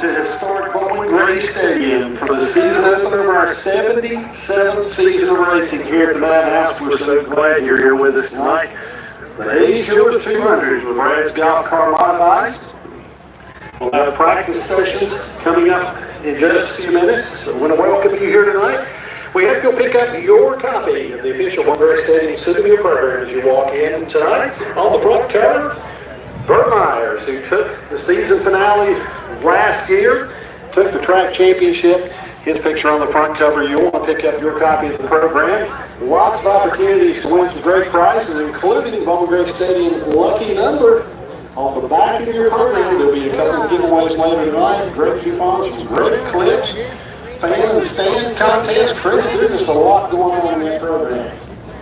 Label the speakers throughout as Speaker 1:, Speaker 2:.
Speaker 1: to historic Bowman Stadium for the season opener of our 77th season of racing here at the Madhouse. We're so glad you're here with us tonight. The Hayes Jewelers 200s with Brad's Golf Car Modifieds. We'll have practice sessions coming up in just a few minutes. So I want to welcome you here tonight. We have to go pick up your copy of the official Bowman Stadium souvenir program as you walk in tonight. On the front cover, Bert Myers, who took the season finale last year, took the track championship. His picture on the front cover. You'll want to pick up your copy of the program. Lots of opportunities to win some great prizes, including Bowman Stadium lucky number. On the back of your program, there'll be a couple of giveaways later tonight. Great coupons, some great clips, fan and stand contest. Chris, there's just a lot going on in that program.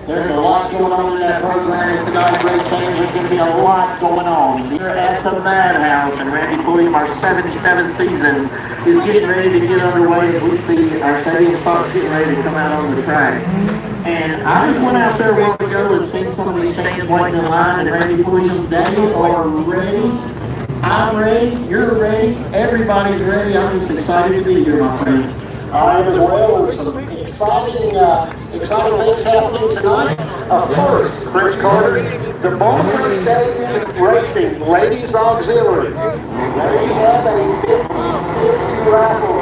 Speaker 2: There's a lot going on in that program tonight, race fans. There's going to be a lot going on. Here at the Madhouse, and Randy William, our 77th season, is getting ready to get underway as we see our stadium folks getting ready to come out on the track. And I just went out there a while ago and seen some of these fans waiting in line, and Randy Williams, they are ready. I'm ready, you're ready, everybody's ready. I'm just excited to be here, my friend.
Speaker 1: I am as well, and some exciting things happening tonight. First, Chris Carter, the Bowman Stadium Racing Ladies Auxiliary. They have a 50-50 raffle.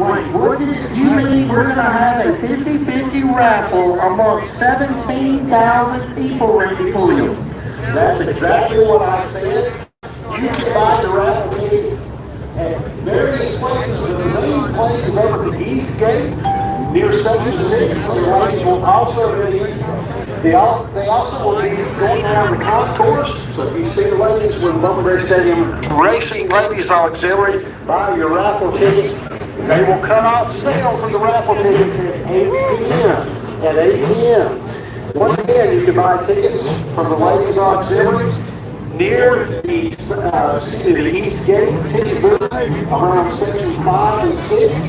Speaker 2: Wait, what did you mean we're going to have a 50-50 raffle among 17,000 people, Randy Williams?
Speaker 1: That's exactly what I said. You can buy the raffle ticket at various places. The main place is over the East Gate near Section 6. The ladies will also be, they also will be going around the concourse. So if you see the ladies with Bowman Stadium Racing Ladies Auxiliary, buy your raffle tickets. They will cut off sale for the raffle tickets at 8 p.m. At 8 p.m. Once again, you can buy tickets from the Ladies Auxiliary near the East Gate ticket booth around sections 5 and 6.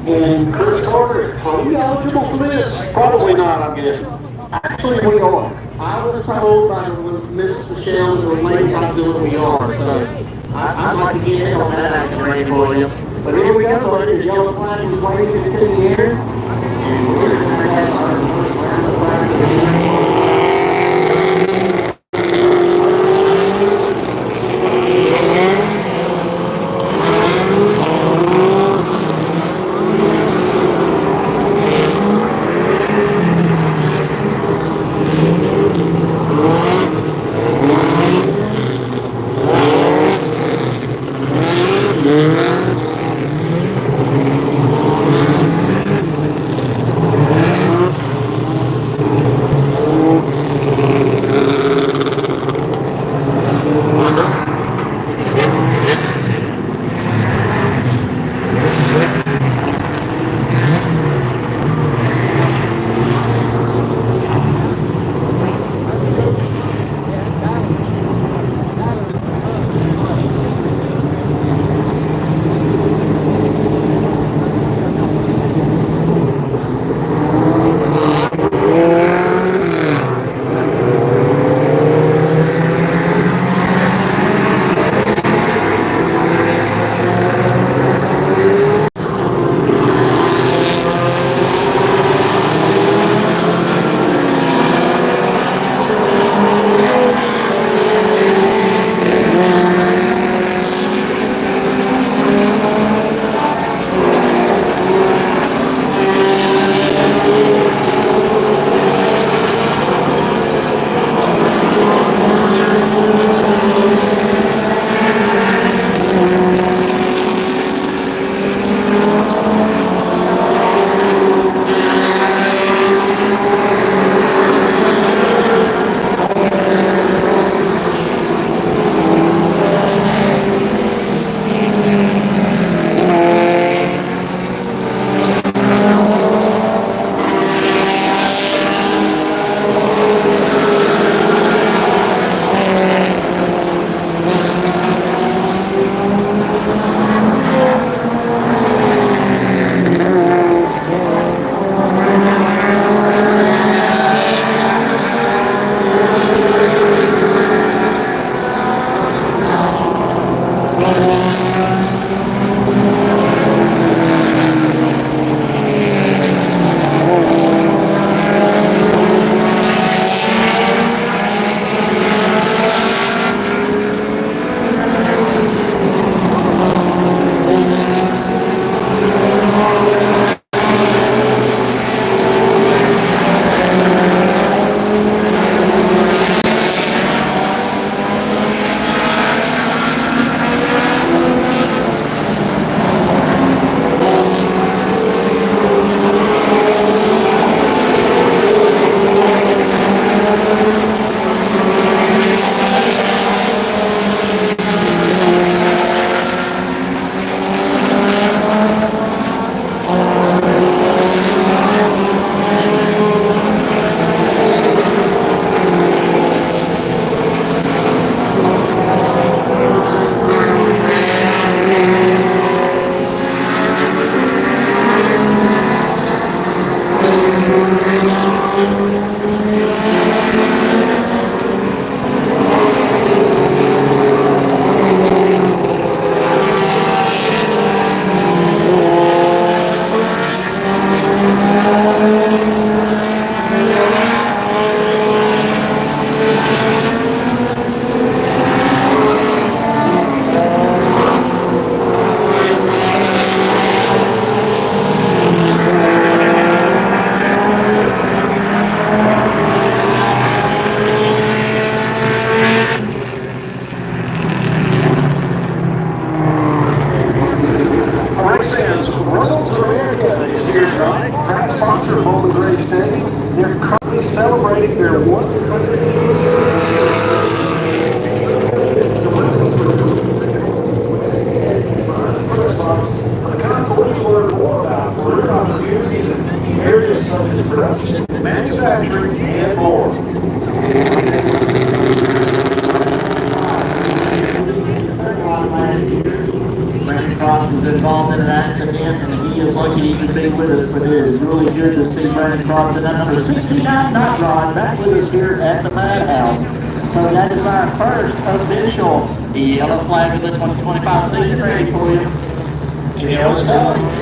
Speaker 1: And Chris Carter, are we eligible for this? Probably not, I'm guessing.
Speaker 2: Actually, we are. I was told by Miss Michelle and the ladies I'm doing we are. So I'd like to get in on that action, Randy Williams. But here we go, buddy. The yellow flag is waving into the air. And we're going to have our
Speaker 1: Sponsor of Bowman Race Day. They're currently celebrating their 100th the concourse to learn more about career opportunities in many areas such as production, manufacturing, and more.
Speaker 2: Randy Cross was involved in an accident, and he is lucky he could be with us, but it is really good to see Randy Cross in that number 69 Knot Rod back with us here at the Madhouse. So that is our first official yellow flag of the 2025 season. Ready for you? Let's go.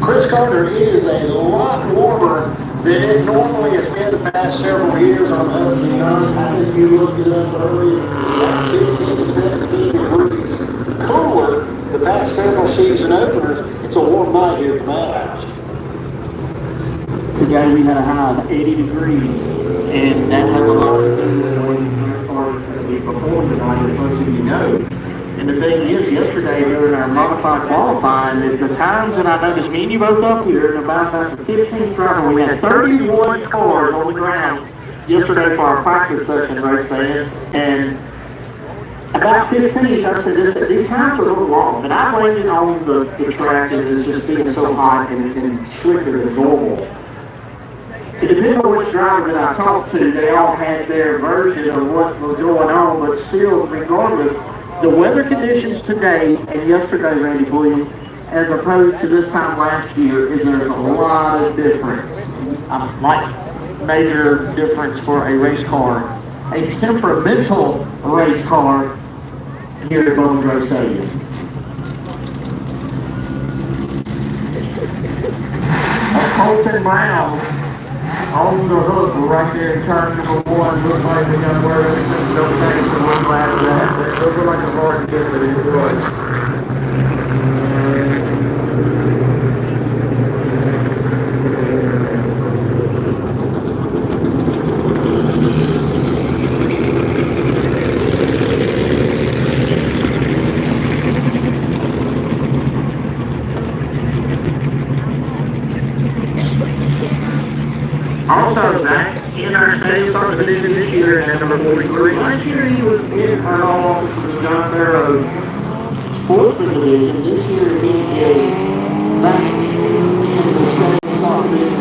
Speaker 2: Chris Carter, it is a lot warmer than it normally has been the past several years. I'm up to young. I think you looked it up earlier. About 15 to 17 degrees cooler the past several season openers. It's a warm night here at the Madhouse. Today we had a high of 80 degrees, and that has a lot to do with the way the cars that we performed tonight, the first thing you know. And the thing is, yesterday during our modified qualifying, the times that I noticed, me and you both up here, in about the 15th round, we had 31 cars on the ground yesterday for our practice session, race fans, and about 15, I said, these times are a little long, and I blamed it on the track and it's just being so hot and slicker than normal. It depends on which driver that I talked to, they all had their version of what was going on, but still, regardless, the weather conditions today and yesterday, Randy Williams, as opposed to this time last year, is there's a lot of difference. Like major difference for a race car, a temperamental race car here at Bowman Stadium. Colton Brown on the hook right there in turn number 1. Looks like we got where everything's okay, so we're glad of that. Those are like a hard to get, but it was. Also back in our state competition this year at number 43. Last year he was in our office with John Barrow fourth division. This year he is back in the state competition.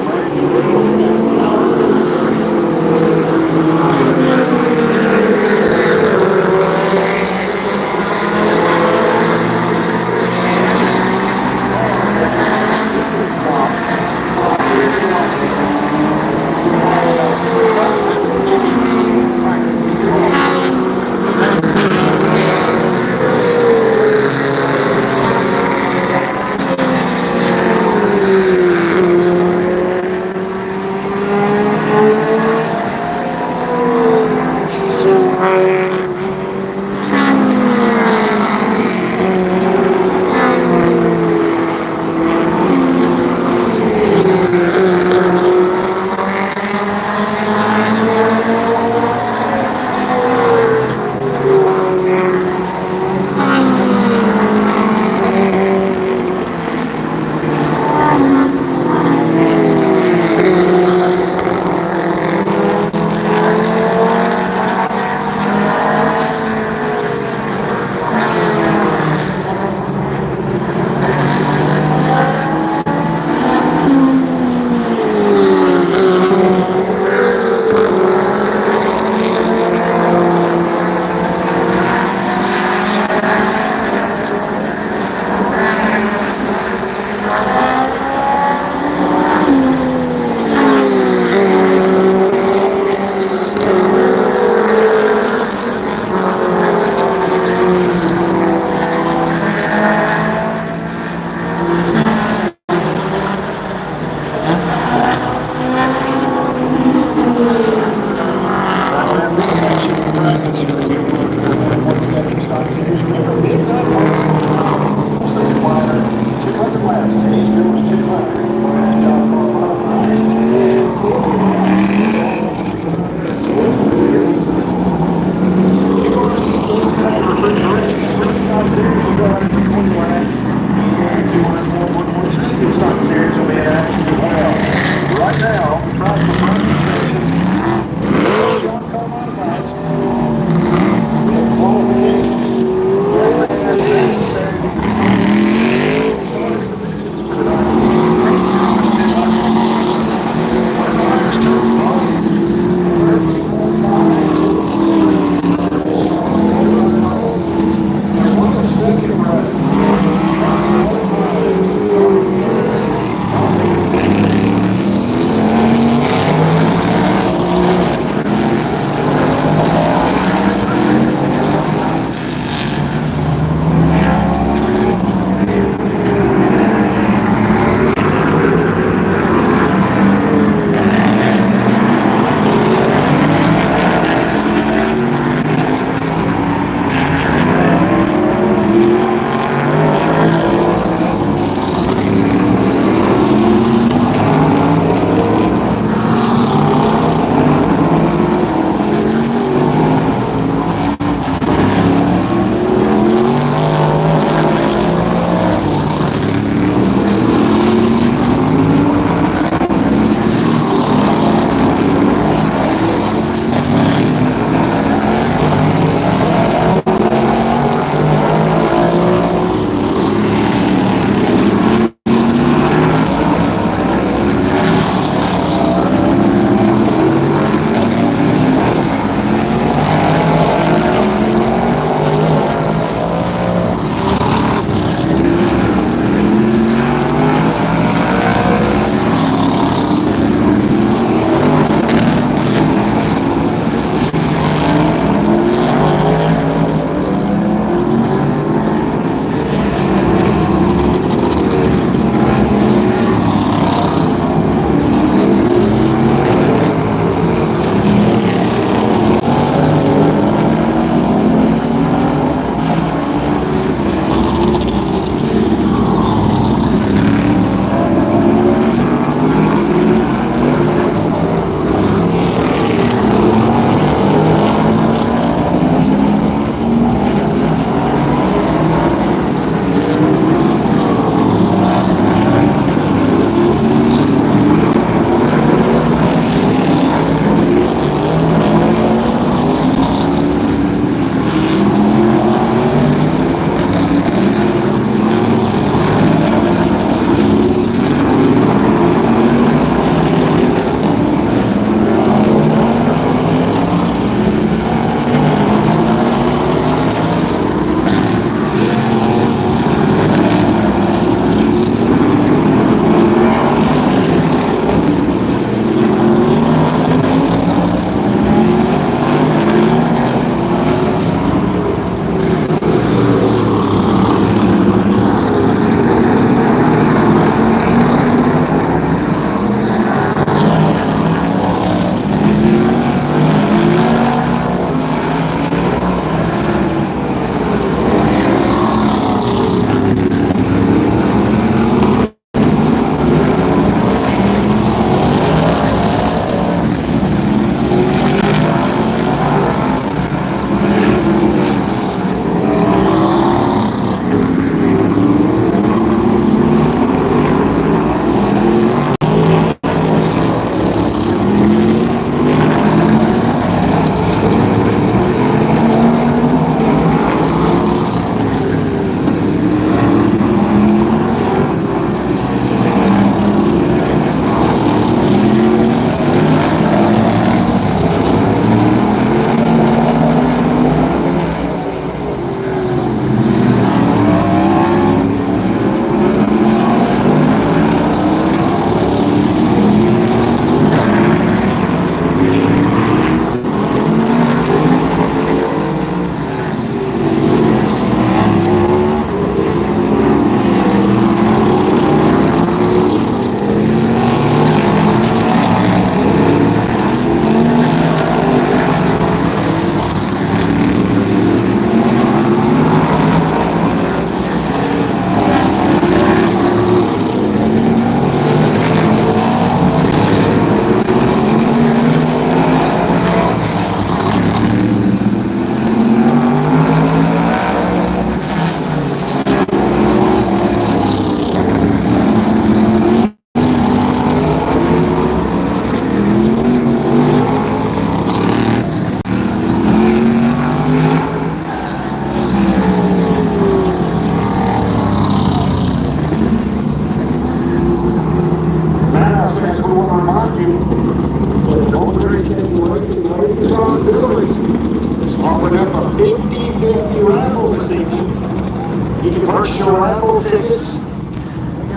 Speaker 1: commercial raffle tickets.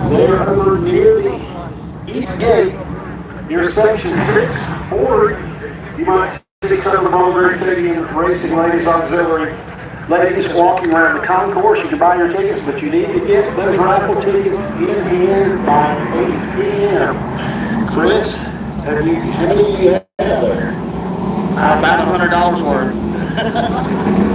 Speaker 1: They're over near the east gate, near section 6, or you might see some of the Bowman Stadium Racing Ladies Auxiliary ladies walking around the concourse. You can buy your tickets, but you need to get those raffle tickets in here by 8 p.m. Chris, how many do you have there?
Speaker 2: About $100 worth.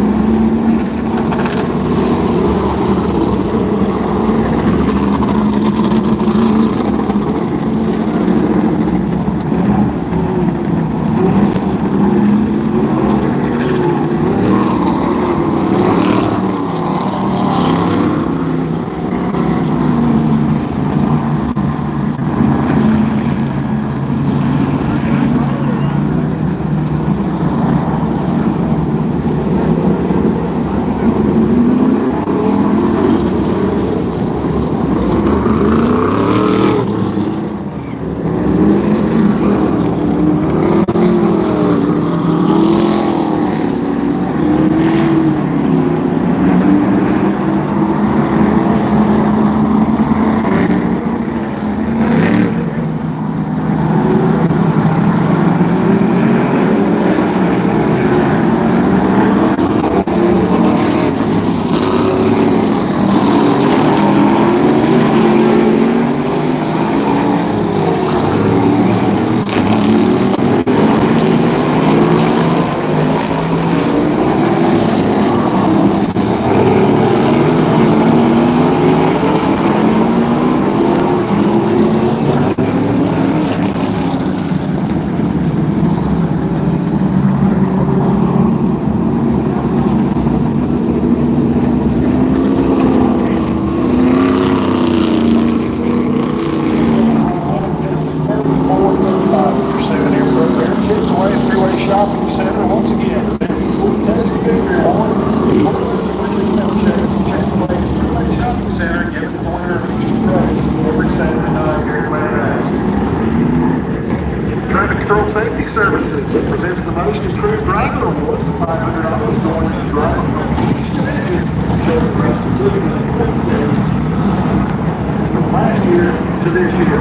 Speaker 1: Safety Services presents the Most Improved Driver Award for $500 going to the driver from each division. Shows the rest of the from last year to this year.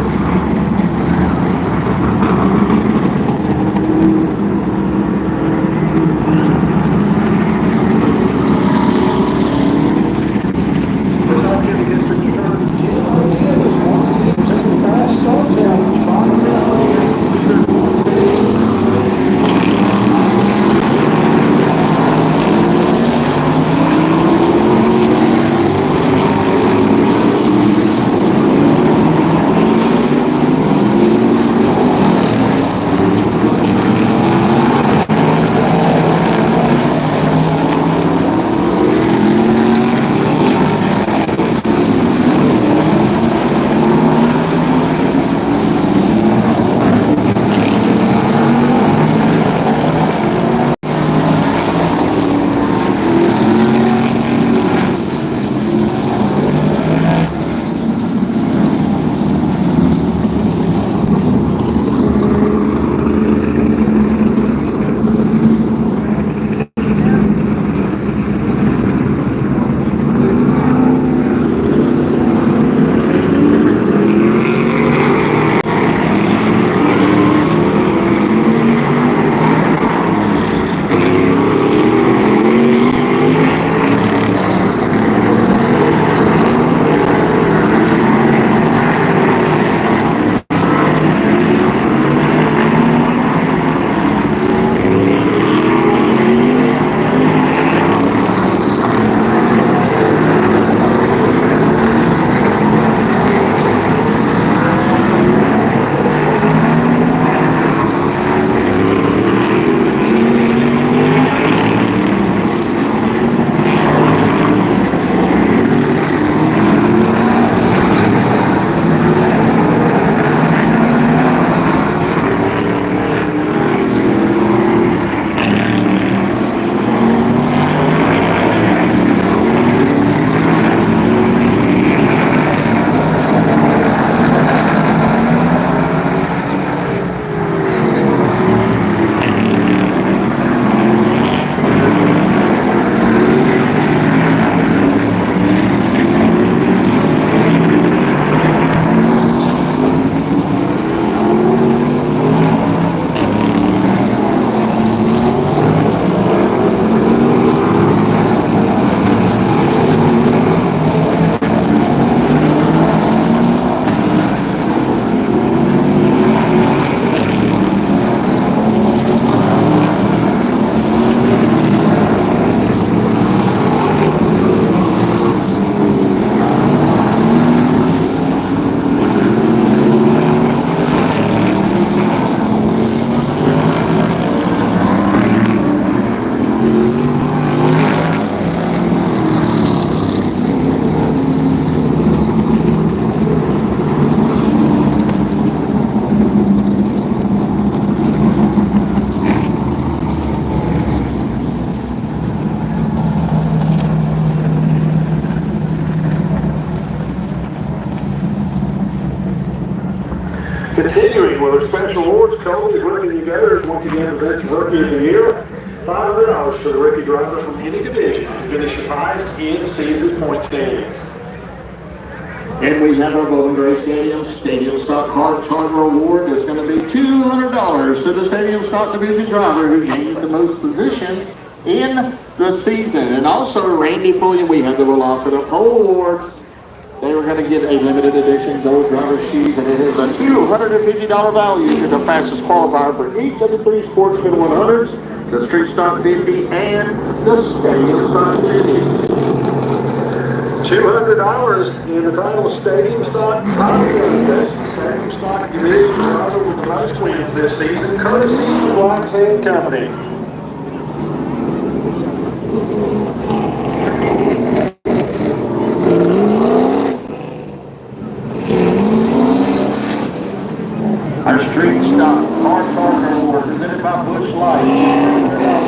Speaker 1: Continuing with our special awards, Cody's Rookie Together once again presents Rookie of the Year. $500 to the rookie driver from any division who finishes highest in season point standings.
Speaker 2: And we have our Bowman Gray Stadium Stock Car Charger Award. That's going to be $200 to the Stadium Stock Division driver who gains the most positions in the season. And also Randy Pulliam, we have the Velocity Pole Award. They were going to get a limited edition gold driver shoes, and it is a $250 value to the fastest qualifier for each of the 3 Sportsman 100s, the Street Stock 50, and the Stadium Stock 50.
Speaker 1: $200 in the title of Stadium Stock. Stadium Stock Division driver with the most wins this season, courtesy of Blacks and Company.
Speaker 2: Our Street Stock Car Charger Award presented by Busch Light.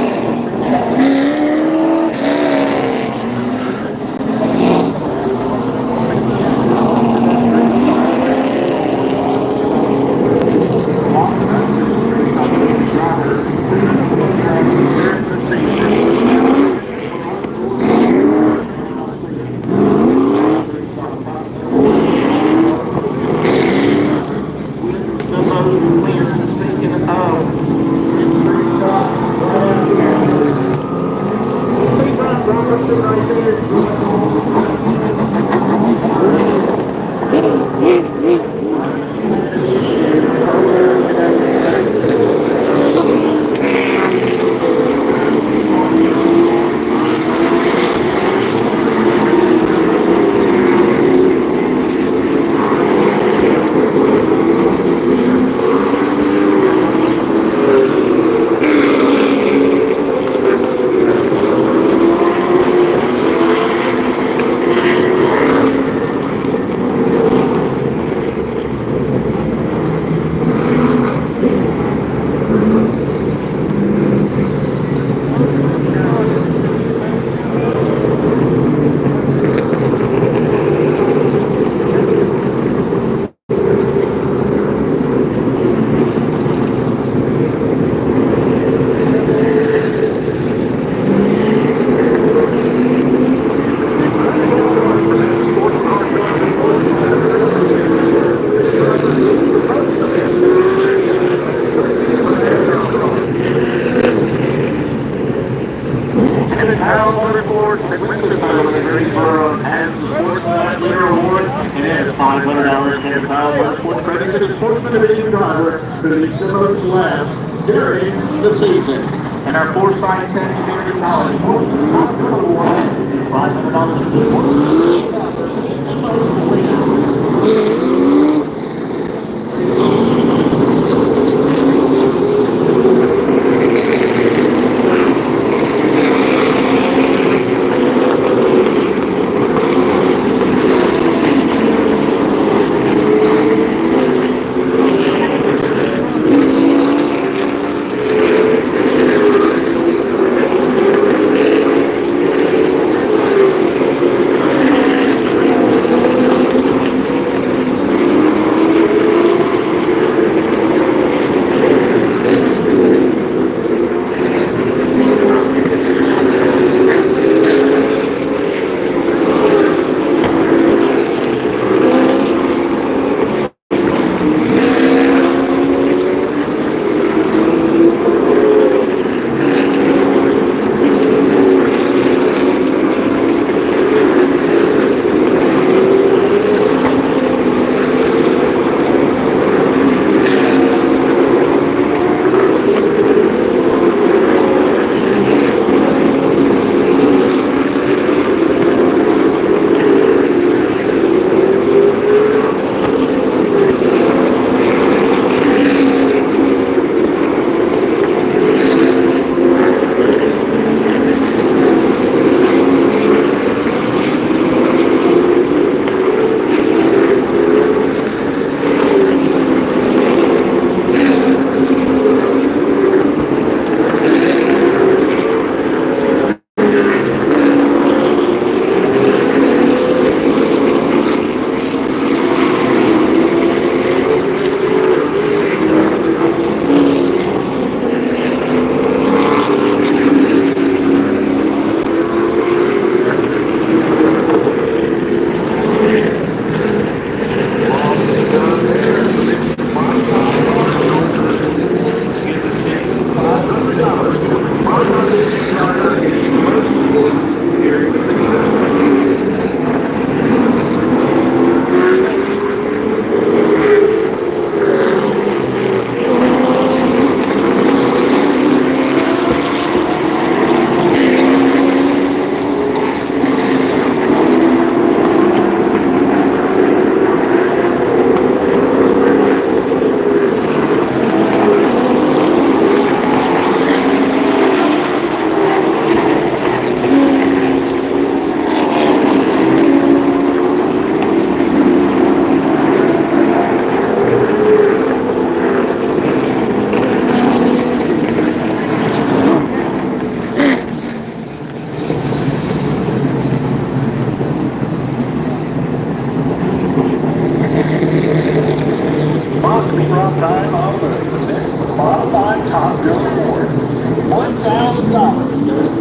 Speaker 2: $500 cash prize for sports credit to the Sportsman Division driver who leads the most laps during the season. And our Foresight Tech Community College Sportsman Award is $500 to the Sportsman Bill Ford. $1,000 goes to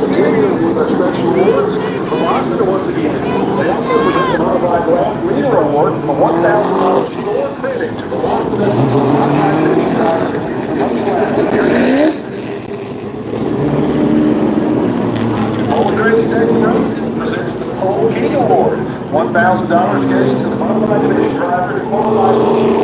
Speaker 1: Continuing with our special awards for Boston once again. They also present the modified draft leader award for $1,000 score credit to the Boston Bowman Racing presents the Pole King Award. $1,000 goes to the modified division driver to qualify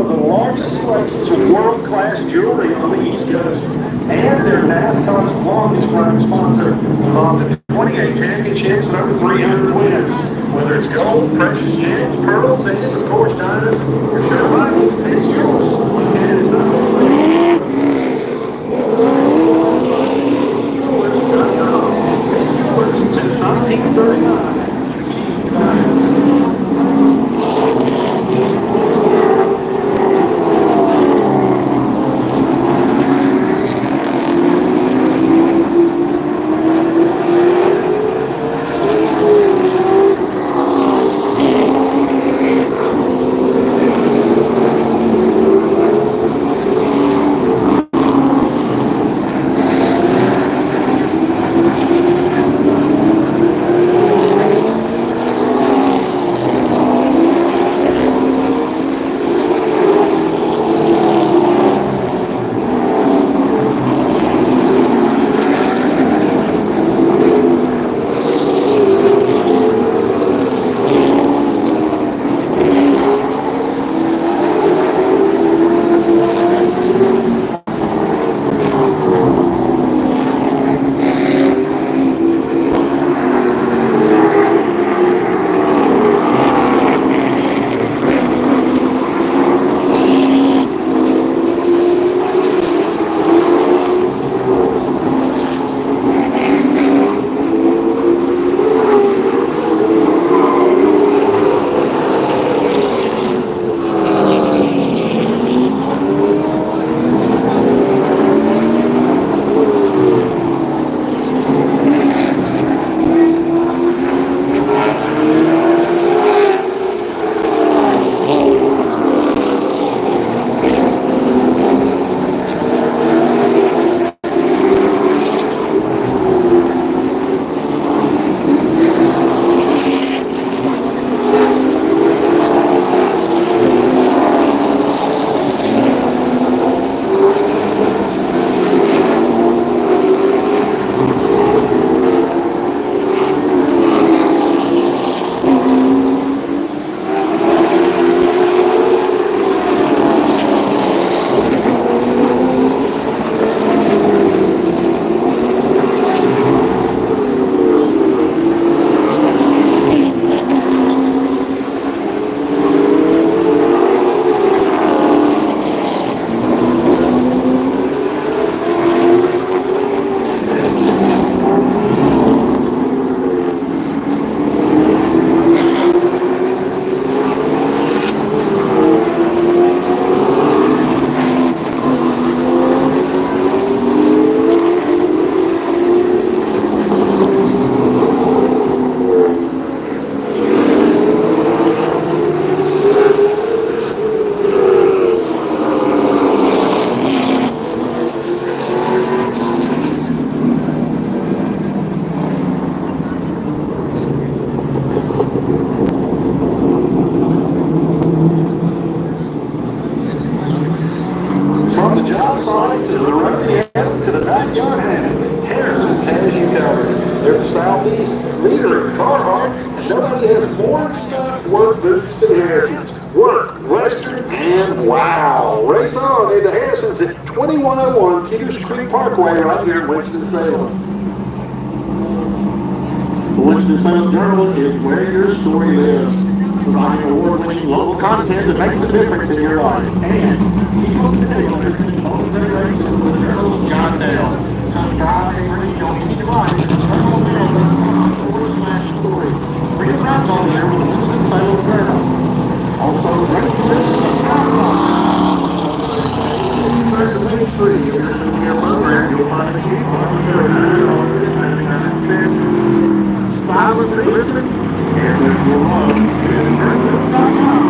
Speaker 1: of the largest selections of world-class jewelry on the East Coast, and they're NASCAR's longest-running sponsor, with on the 28 championships and over 300 wins. Whether it's gold, precious gems, pearls, and of course diamonds, you're sure right, it's yours. Located at since 1939. Southeast leader in Carhartt, and nobody has more stock work boots than Harrison's. Work, Western, and wow! Race on into Harrison's at 2101 Peters Creek Parkway right here in Winston-Salem.
Speaker 2: The Winston-Salem Journal is where your story lives, providing award-winning local content that makes a difference in your life. And keep up to date on everything post-generation with the Journal's John Dale. Subscribe and read on each device at journalmail.com/story. Read about on there with the Winston-Salem Journal. Also, RacingVidz.com. Free. If you're listening to your program, you'll find a coupon for style of living, and if you love, visit RacingVidz.com.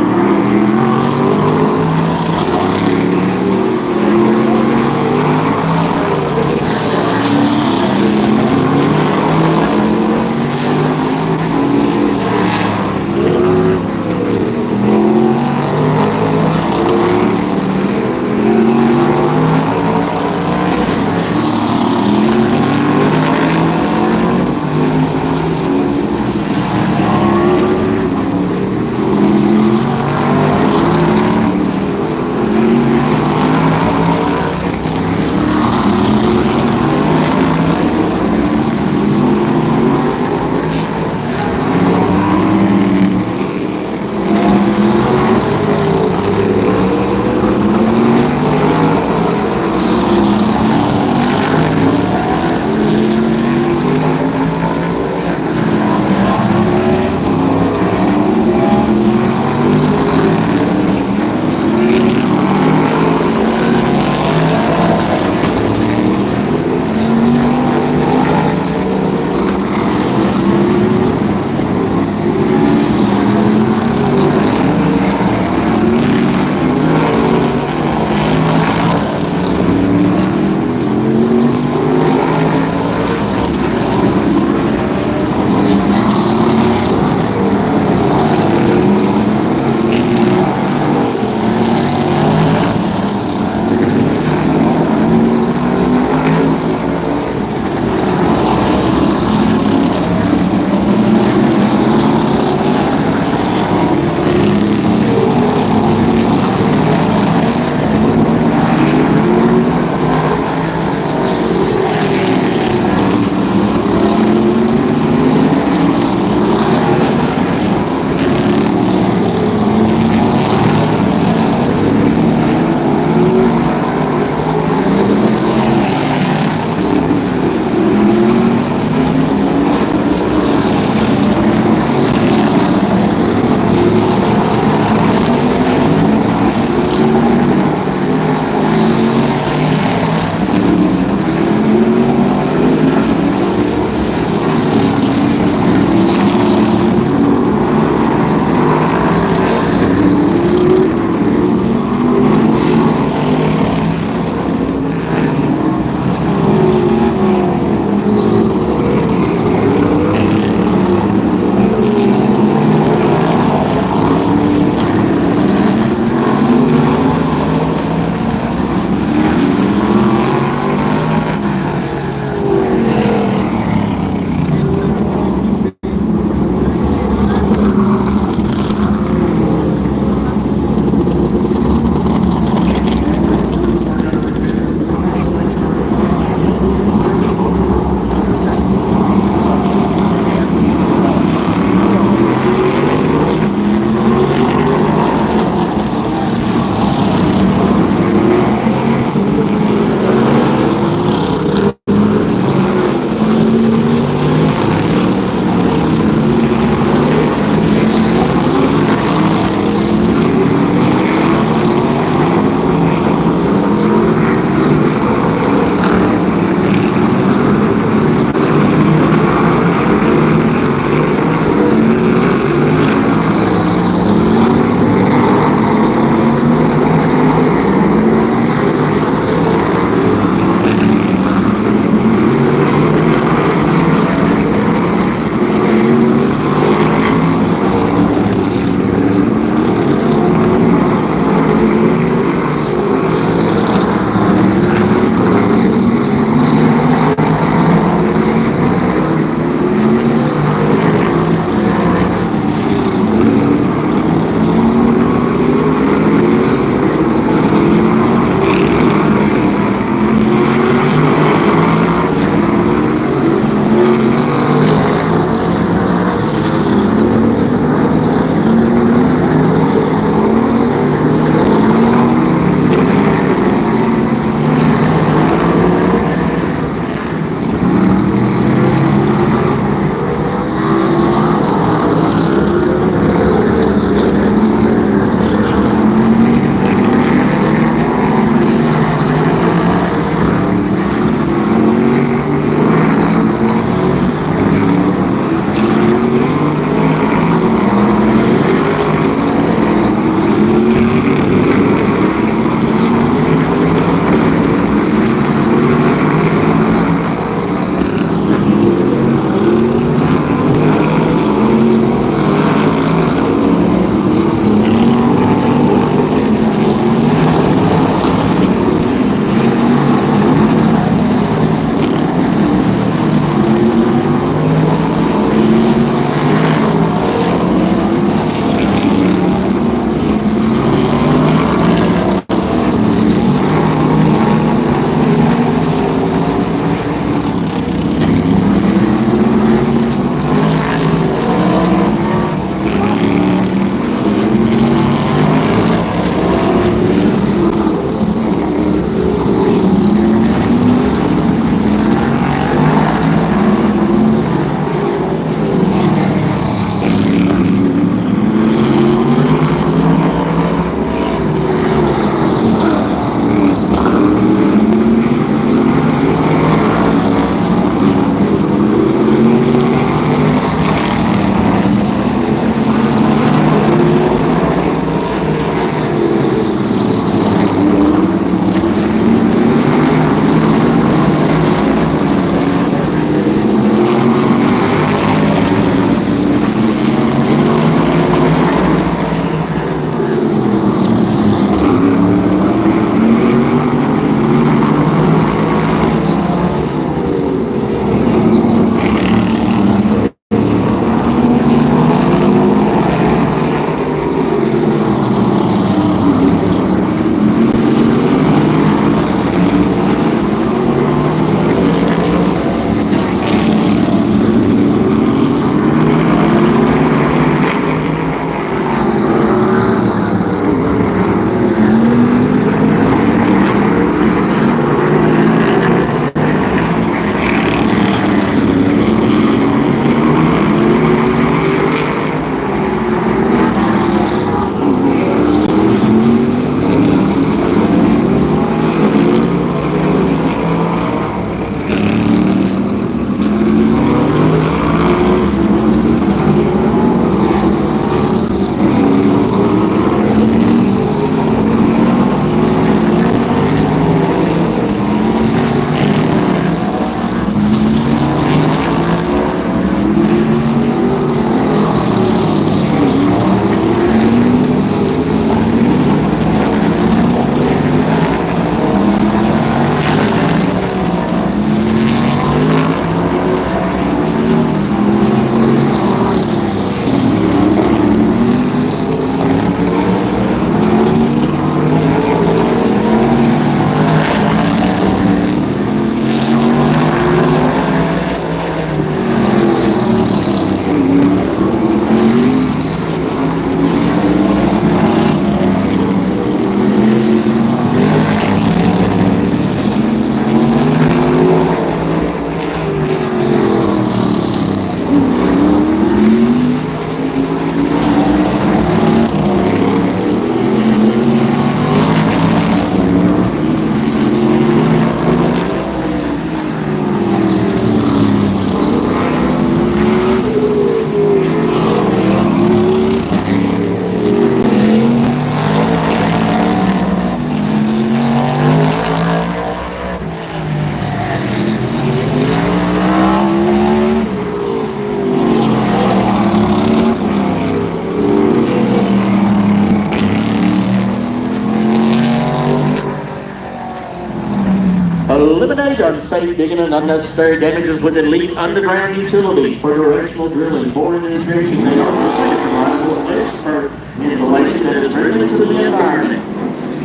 Speaker 2: eliminate unsafe digging and unnecessary damages with Elite underground utility for directional drilling, boring, and injection. They are considered reliable, expert installation that is friendly to the environment.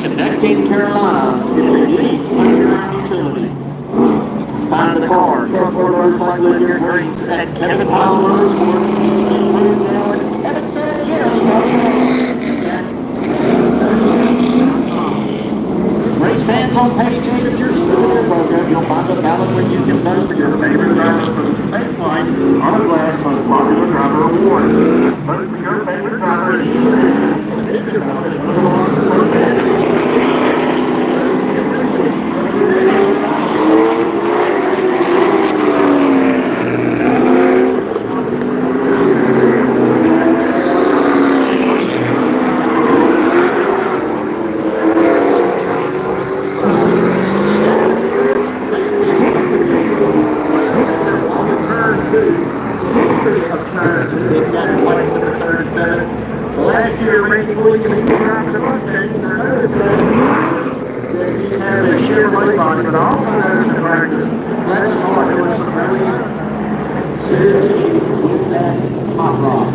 Speaker 2: Connecting Carolina, it's Elite underground utility. Find the car, truck, or motorcycle in your dreams at Kevin Powell Motorsports. Kevin said Race fans, on page 8 of your souvenir program, you'll find a ballot where you can vote for your favorite driver for the fake line on a glass most popular driver award. Vote for your favorite driver and you last year, Randy Williams and the Mustang, he had a sheer weight body, but also has a practice. That's hard doing some really serious issues with that hot rod.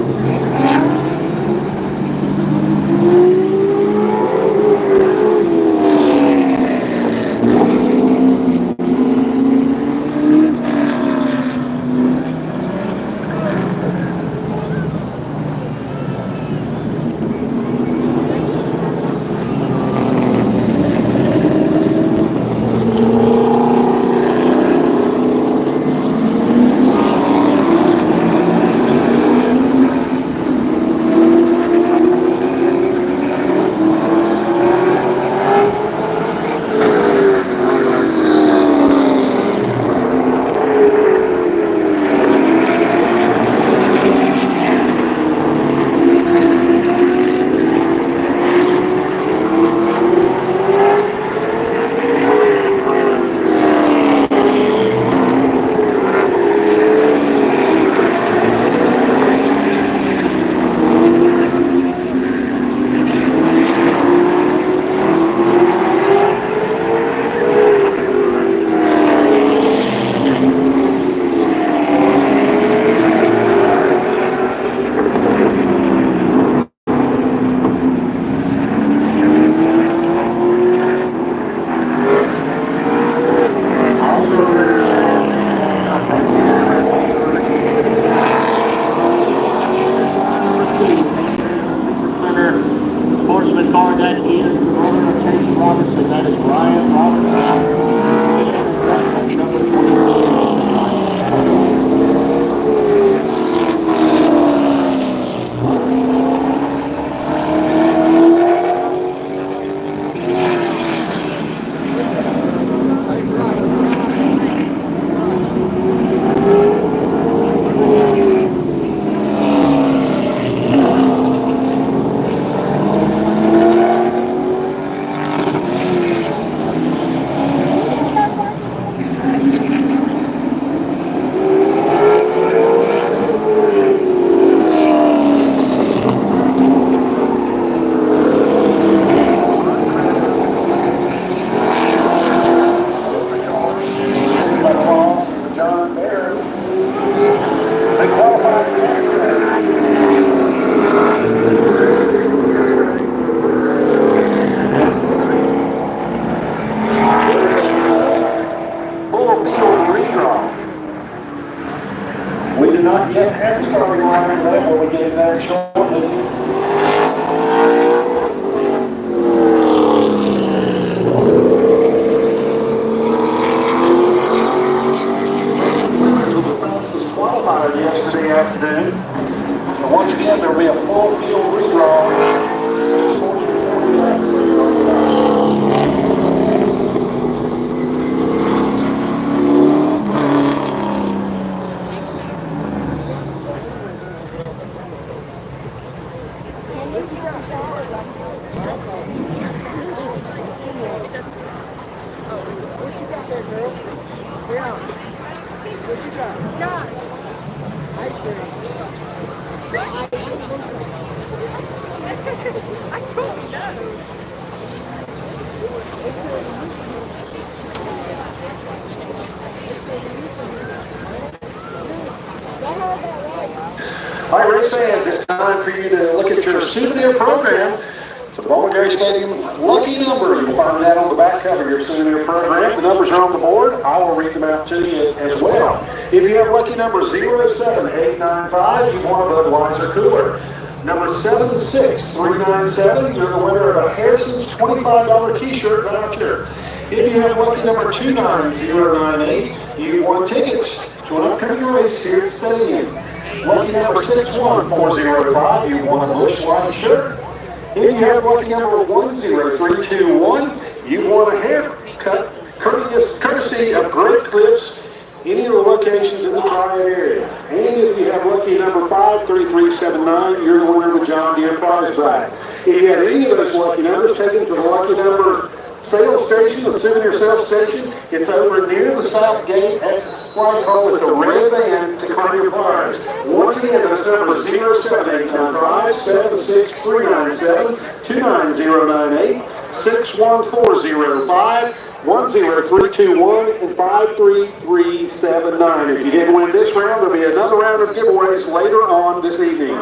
Speaker 1: race fans, it's time for you to look at your souvenir program. The Bowman Stadium lucky number. You'll find that on the back cover of your souvenir program. The numbers are on the board. I will read them out to you as well. If you have lucky number 07895, you want a Budweiser cooler. Number 76397, you're the winner of a Harrison's $25 t-shirt voucher. If you have lucky number 29098, you won tickets to an upcoming race here at the stadium. Lucky number 61405, you won a Busch Light shirt. If you have lucky number 10321, you won a haircut courtesy of Great Clips, any of the locations in the Tri area. And if you have lucky number 53379, you're the winner of a John Deere prize bag. If you have any of those lucky numbers, take them to the lucky number sales station, the souvenir sales station. It's over near the south gate at the supply hall with the red van to claim your prize. Once again, that's number 07895 76397 29098 61405 10321 and 53379. If you didn't win this round, there'll be another round of giveaways later on this evening.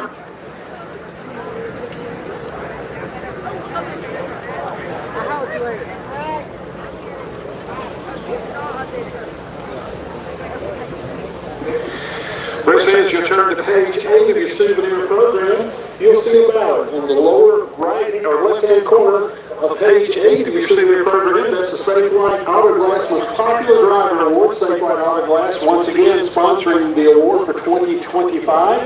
Speaker 1: Race fans, you'll turn to page 8 of your souvenir program. You'll see a ballot in the lower right or left-hand corner of page 8 of your souvenir program. That's the Safe Light Auto Glass Most Popular Driver Award. Safe Light Auto Glass, once again, sponsoring the award for 2025.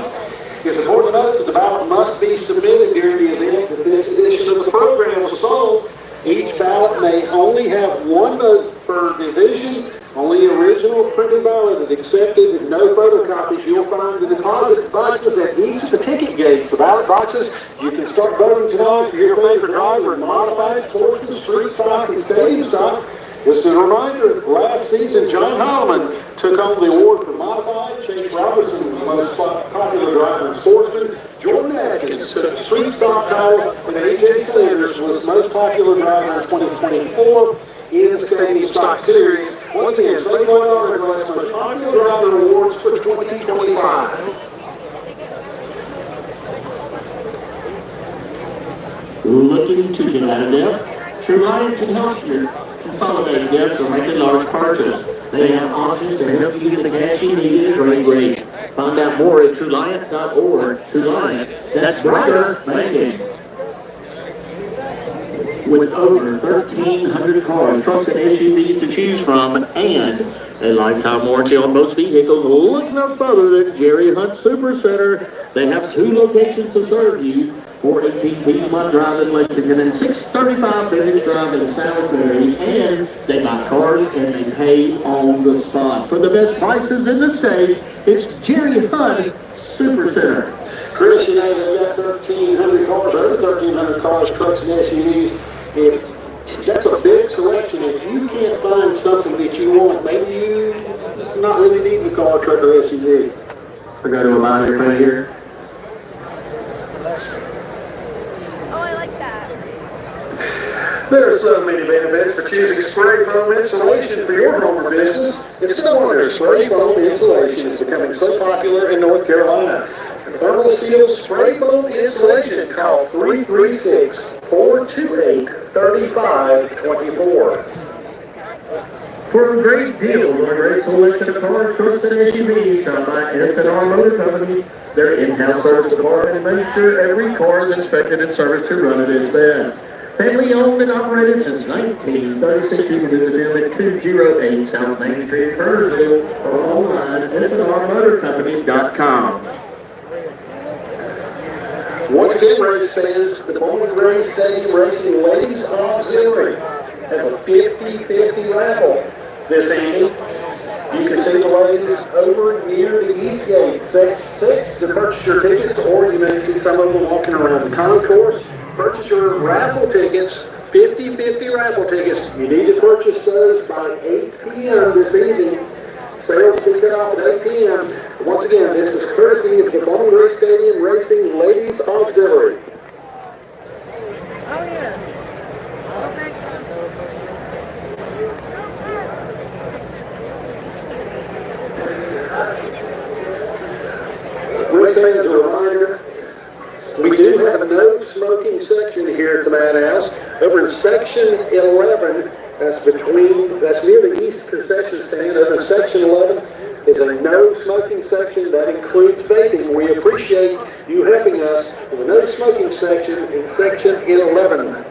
Speaker 1: It's important to note that the ballot must be submitted during the event that this edition of the program was sold. Each ballot may only have one vote per division. Only original printed ballot is accepted and no photocopies. You'll find the deposit boxes at each of the ticket gates. The ballot boxes, you can start voting tonight for your favorite driver in the modified, sportsman, street stock, and stadium stock. Just a reminder, last season, John Holloman took home the award for modified. Chase Robertson was the most popular driver in sportsman. Jordan Atkins took the street stock title, and A.J. Sanders was the most popular driver in 2024 in the Stadium Stock Series. Once again, Safe Light Auto Glass Most Popular Driver Awards for 2025.
Speaker 2: Looking to get out of debt? True Light can help you consolidate debt or make a large purchase. They have options to help you get the cash you need at a great rate. Find out more at TrueLiant.org. True Light, that's brighter banking. With over 1,300 cars, trucks, and SUVs to choose from, and a lifetime warranty on most vehicles, look no further than Jerry Hunt Super Center. They have 2 locations to serve you, 418 Piedmont Drive in Lexington and 635 Village Drive in Salisbury, and they buy cars and they pay on the spot. For the best prices in the state, it's Jerry Hunt Super Center.
Speaker 1: Chris, you know, they've got 1,300 cars, over 1,300 cars, trucks, and SUVs. That's a big selection. If you can't find something that you want, maybe you're not really needing a car, truck, or SUV.
Speaker 2: I go to a miner right here.
Speaker 3: Oh, I like that.
Speaker 1: There are so many benefits for choosing spray foam insulation for your home or business. It's no wonder spray foam insulation is becoming so popular in North Carolina. For thermal seal spray foam insulation, call 336-428-3524.
Speaker 2: For a great deal on a great selection of cars, trucks, and SUVs, stop by S&R Motor Company. Their in-house service department makes sure every car is inspected and serviced to run at its best. Family owned and operated since 1936. You can visit them at 208 South Main Street, Kernersville, or online at snrmotorcompany.com.
Speaker 1: Once again, race fans, the Bowman Stadium Racing Ladies Auxiliary has a 50-50 raffle this evening. You can see the ladies over near the East Gate, Section 6, to purchase your tickets, or you may see some of them walking around the concourse. Purchase your raffle tickets, 50-50 raffle tickets. You need to purchase those by 8 p.m. this evening. Sales will be cut off at 8 p.m. Once again, this is courtesy of the Bowman Stadium Racing Ladies Auxiliary.
Speaker 3: Oh, yeah.
Speaker 1: Race fans, a reminder, smoking section here at the Madhouse. Over in section 11, that's near the east concession stand. Over in section 11 is a no smoking section. That includes vaping. We appreciate you helping us with the no smoking section in section 11.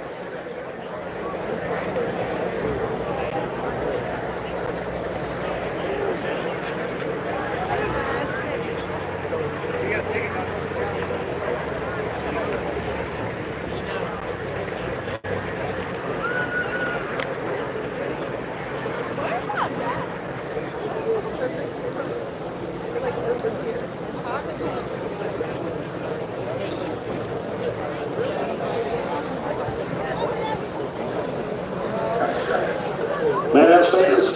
Speaker 1: Madhouse fans,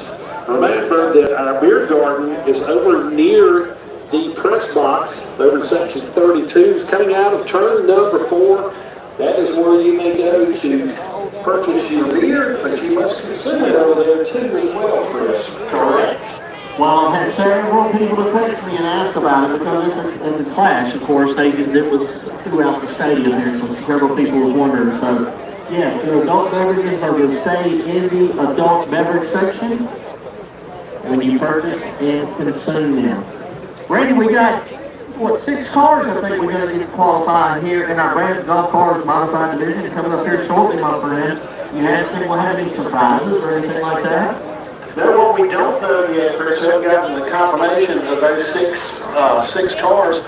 Speaker 1: remember that our beer garden is over near the press box, over in section 32, coming out of turn number 4. That is where you may go to purchase your beer, but you must consume it over there too as well, Chris. Correct?
Speaker 2: Well, I've had several people to text me and ask about it because in the clash, of course, it was throughout the stadium here, so several people was wondering. So, yes, the adult beverages are going to stay in the adult beverage section when you purchase and consume them. Randy, we got, 6 cars I think we're going to get qualified here in our Brad Golf Cars Modified Division coming up here shortly, my friend. You asked me, will have any surprises or anything like that?
Speaker 1: No, what we don't know yet, Chris, we haven't gotten the confirmation of those six cars.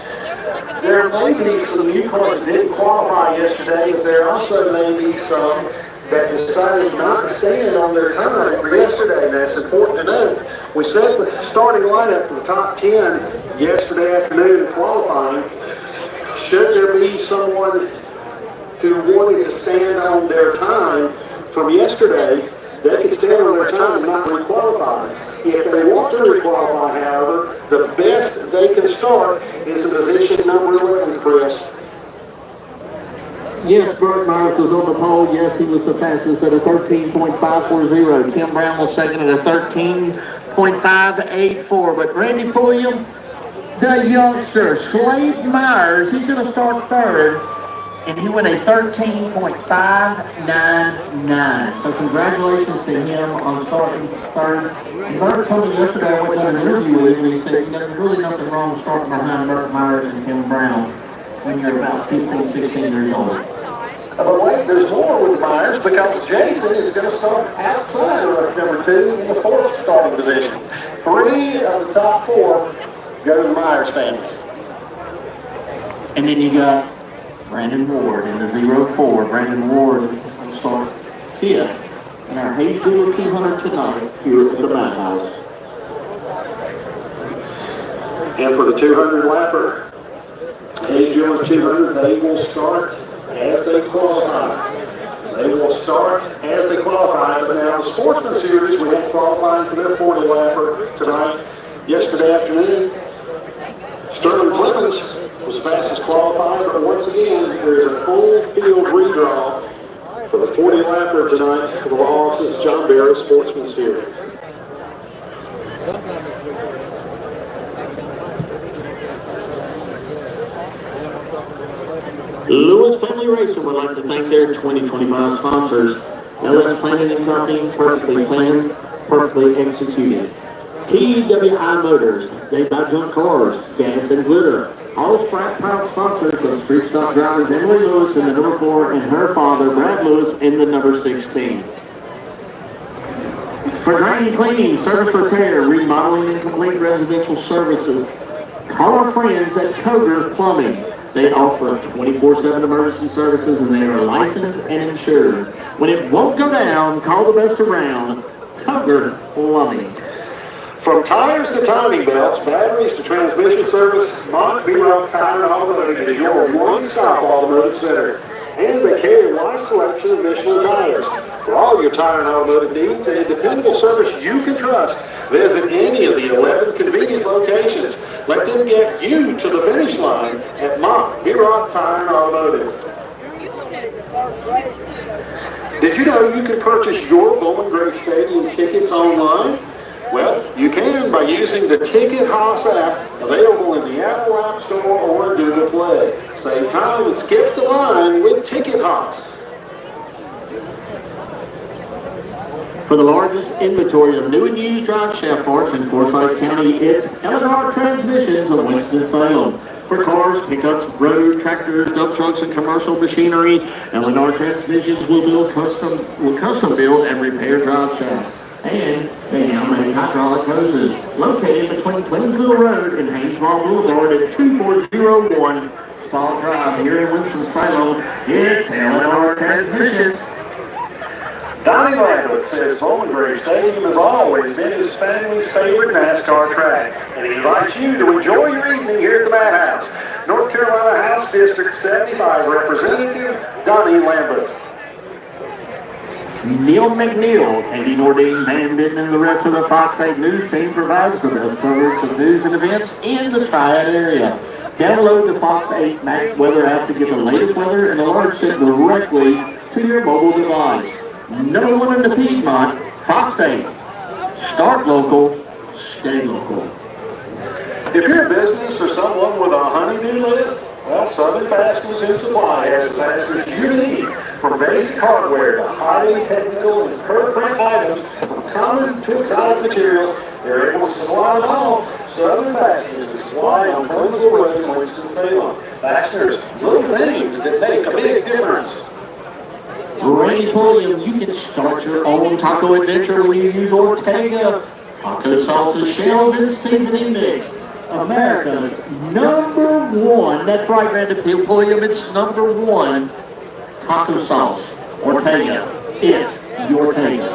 Speaker 1: There may be some new cars that didn't qualify yesterday, but there also may be some that decided not to stand on their time for yesterday, and that's important to note. We set the starting lineup for the top 10 yesterday afternoon in qualifying. Should there be someone who wanted to stand on their time from yesterday, they can stand on their time and not re-qualify. If they want to re-qualify, however, the best they can start is in position number 11, Chris.
Speaker 2: Yes, Bert Myers was on the pole. Yes, he was the fastest at a 13.540. Tim Brown was second at a 13.584. But Randy Pulliam, the youngster, Slade Myers, he's going to start third. And he went a 13.599. So congratulations to him on starting third. And Bert told me yesterday, I went on an interview with him, and he said, there's really nothing wrong with starting behind Bert Myers and Tim Brown when you're about 15, 16 years old.
Speaker 1: But wait, there's more with Myers because Jason is going to start outside of number 2 in the 4th starting position. 3 of the top 4 go to the Myers family.
Speaker 2: And then you got Brandon Ward in the 04. Brandon Ward will start 5th in our Hayes Dealer 200 tonight here at the Madhouse.
Speaker 1: And for the 200 lapper, Hayes Dealer 200, they will start as they qualify. They will start as they qualify. But now the Sportsman Series, we had qualifying for their 40 lapper tonight. Yesterday afternoon, Sterling Clemens was the fastest qualifier, but once again, there's a full field redraw for the 40 lapper tonight for the law offices John Barrow Sportsman Series.
Speaker 2: Lewis Family Racing would like to thank their 2025 sponsors. LS Planning and Company, perfectly planned, perfectly executed. TWI Motors, they buy junk cars, gas and glitter. All proud sponsors of Street Stock drivers Emily Lewis in the number 4 and her father Brad Lewis in the number 16. For drain cleaning, service repair, remodeling and complete residential services, call our friends at Coger's Plumbing. They offer 24/7 emergency services and they are licensed and insured. When it won't go down, call the best around, Coger Plumbing.
Speaker 1: From tires to timing belts, batteries to transmission service, Mont Rock Tire and Automotive is your one-stop automotive center. And they carry a wide selection of Michelin tires. For all your tire and automotive needs and dependable service you can trust, visit any of the 11 convenient locations. Let them get you to the finish line at Mont Rock Tire and Automotive. Did you know you can purchase your Bowman Stadium tickets online? Well, you can by using the Ticket Haas app, available in the Apple App Store or Google Play. Save time and skip the line with Ticket Haas.
Speaker 2: For the largest inventory of new and used drive shaft parts in Forsyth County, it's Elite Transmissions of Winston-Salem. For cars, pickups, road, tractors, dump trucks, and commercial machinery, Elite Transmissions will custom build and repair drive shafts. And they now make hydraulic hoses. Located between Twinsville Road and Haynesville Boulevard at 2401 Spall Drive here in Winston-Salem, it's Elite Transmissions.
Speaker 1: Donnie Lambert says Bowman Stadium has always been his family's favorite NASCAR track, and he invites you to enjoy your evening here at the Madhouse. North Carolina House District 75 Representative Donnie Lambert.
Speaker 2: Neil McNeil, Katie Nordine, Van Bitten, and the rest of the Fox 8 News team provides the best coverage of news and events in the Triad area. Download the Fox 8 Max Weather app to get the latest weather and alerts sent directly to your mobile device. Number one in the Piedmont, Fox 8. Start local, stay local.
Speaker 1: If you're a business or someone with a honey-do list, well, Southern Fasteners and Supply has the fasteners you need. From basic hardware to highly technical and curve-print items, from common to exotic materials, they're able to supply it all. Southern Fasteners and Supply on Twinsville Road in Winston-Salem. Fasteners, little things that make a big difference.
Speaker 2: Randy Pulliam, you can start your own taco adventure when you use Ortega. Taco sauces, shells, and seasoning mix. America's number one, that's right, Randy Pulliam, it's number one taco sauce. Ortega. It's your Ortega.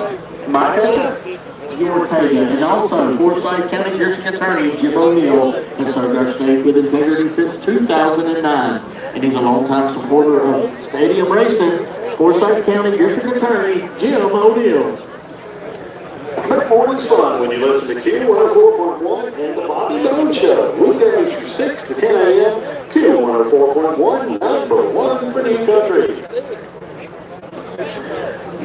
Speaker 1: My Ortega?
Speaker 2: Your Ortega. And also, Forsyth County District Attorney Jim O'Neill has served our state with integrity since 2009. And he's a longtime supporter of stadium racing. Forsyth County District Attorney Jim O'Neill.
Speaker 1: Good morning's fun when you listen to Q104.1 and the Bobby Bone Show. Weekdays from 6 to 10 a.m. Q104.1, number one for New Country.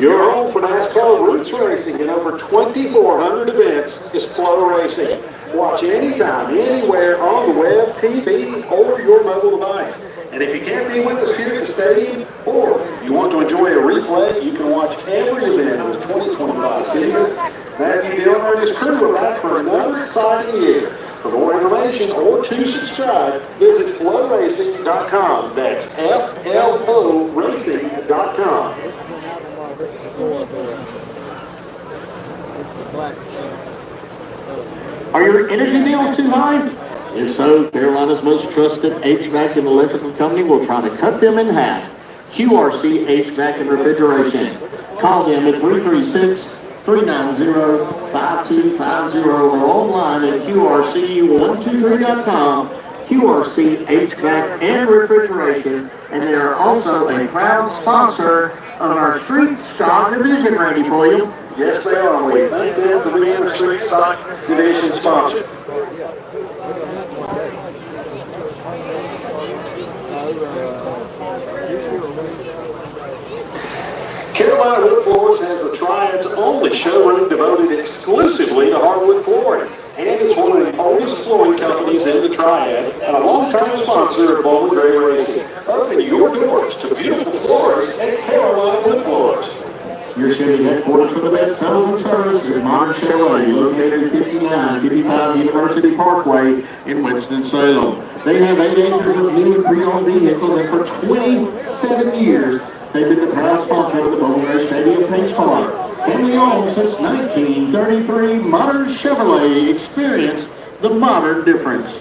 Speaker 1: Your home for NASCAR Roots Racing and over 2,400 events is Flow Racing. Watch anytime, anywhere on the web, TV, or your mobile device. And if you can't be with us here at the stadium, or you want to enjoy a replay, you can watch every event of the 2025 season. Matthew Dillon and his crew are back for another exciting year. For more information or to subscribe, visit flowracing.com. That's FLO Racing.com.
Speaker 2: Are your energy bills too high? If so, Carolina's most trusted HVAC and electrical company will try to cut them in half. QRC HVAC and Refrigeration. Call them at 336-390-5250 or online at QRC123.com. QRC HVAC and Refrigeration, and they are also a proud sponsor of our Street Stock Division, Randy Pulliam.
Speaker 1: Yes, they are. We thank them for being our Street Stock Division sponsor. Carolina Wood Floors has the Triad's only showroom devoted exclusively to hardwood flooring. And it's one of the oldest flooring companies in the Triad and a long-time sponsor of Bowman Racing. Open your doors to beautiful floors at Carolina Wood Floors.
Speaker 2: Your Chevy headquarters for the best sales and service is Modern Chevrolet, located at 5955 University Parkway in Winston-Salem. They have 8 acres of new and pre-owned vehicles, and for 27 years, they've been the proud sponsor of the Bowman Stadium Pace Car. Family owned since 1933, Modern Chevrolet. Experience the modern difference.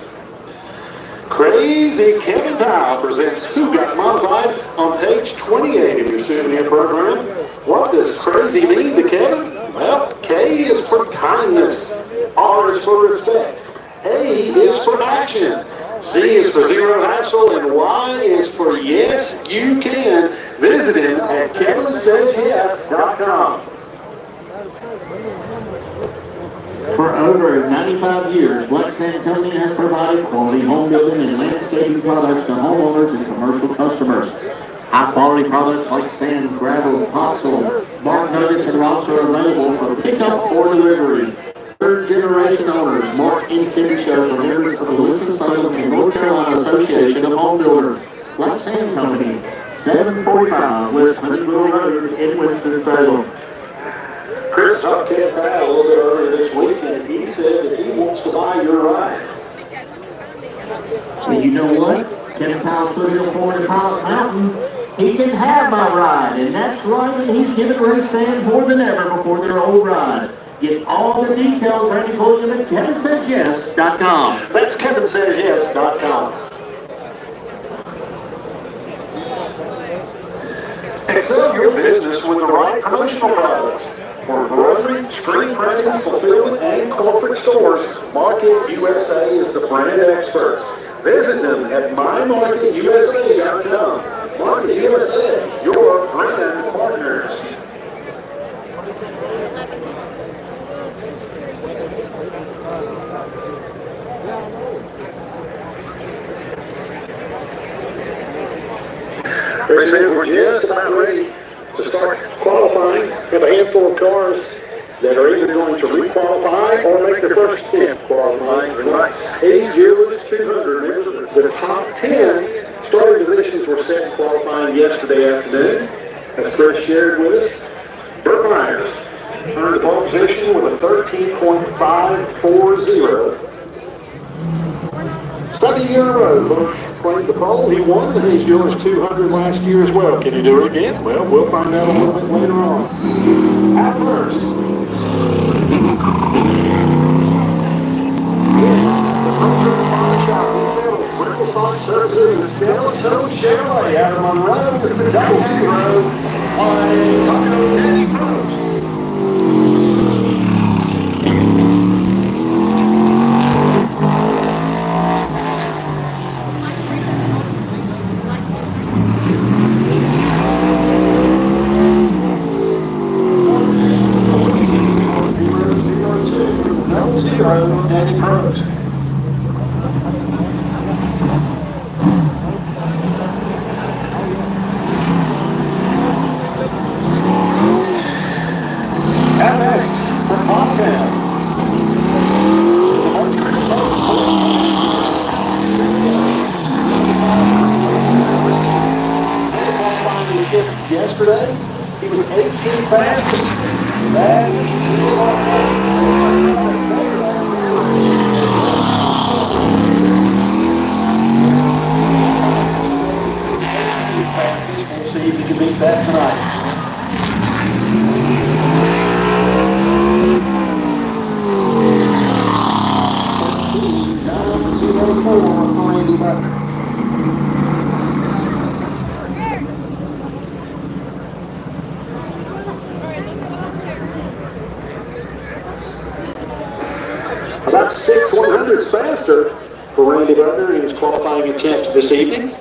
Speaker 1: Crazy Kevin Powell presents Who Got Modified on page 28 of your souvenir program. What does crazy mean to Kevin? Well, K is for kindness, R is for respect, A is for action, Z is for zero hassle, and Y is for yes, you can. Visit him at kevinsays.yes.com.
Speaker 2: For over 95 years, Black Sand Company has provided quality home building and landscaping products to homeowners and commercial customers. High-quality products like sand, gravel, topsoil, bark nuggets, and rocks are available for pickup or delivery. Third generation owners, Mark and Cindy Show, are members of the Winston-Salem and North Carolina Association of Home Builders. Black Sand Company, 745 West Huntsville Road in Winston-Salem.
Speaker 1: Chris talked to Ken Pratt a little bit earlier this week, and he said that he wants to buy your ride.
Speaker 2: And you know what? Kevin Powell's put him forward in Pilot Mountain. He can have my ride, and that's right, and he's giving race fans more than ever before their old ride. Get all the details, Randy Pulliam at KevinSaysYes.com.
Speaker 1: That's KevinSaysYes.com. Excel your business with the right promotional products. For embroidery, screen printing, fulfillment, and corporate stores, Market USA is the brand experts. Visit them at mymarketusa.com. Market USA, your brand partners. Race fans, we're just about ready to start qualifying. We have a handful of cars that are either going to re-qualify or make their first attempt qualifying for the age year is 200. Remember, the top 10 starting positions were set in qualifying yesterday afternoon. As Chris shared with us, Burt Myers earned the pole position with a 13.540. Second year in a row, Burt claimed the pole. He won the Age Dealers 200 last year as well. Can he do it again? Well, we'll find out a little bit later on. At first, the Ripple Sonic Services and Skeleton Chevrolet out of Monroe is the double zero on Taco Danny Pros. Danny Pros. And next, from Montana. Yesterday, he was 18 fastest. That is we'll see if he can beat that tonight. Randy Butler. About 6/100ths faster for Randy Butler in his qualifying attempt this evening.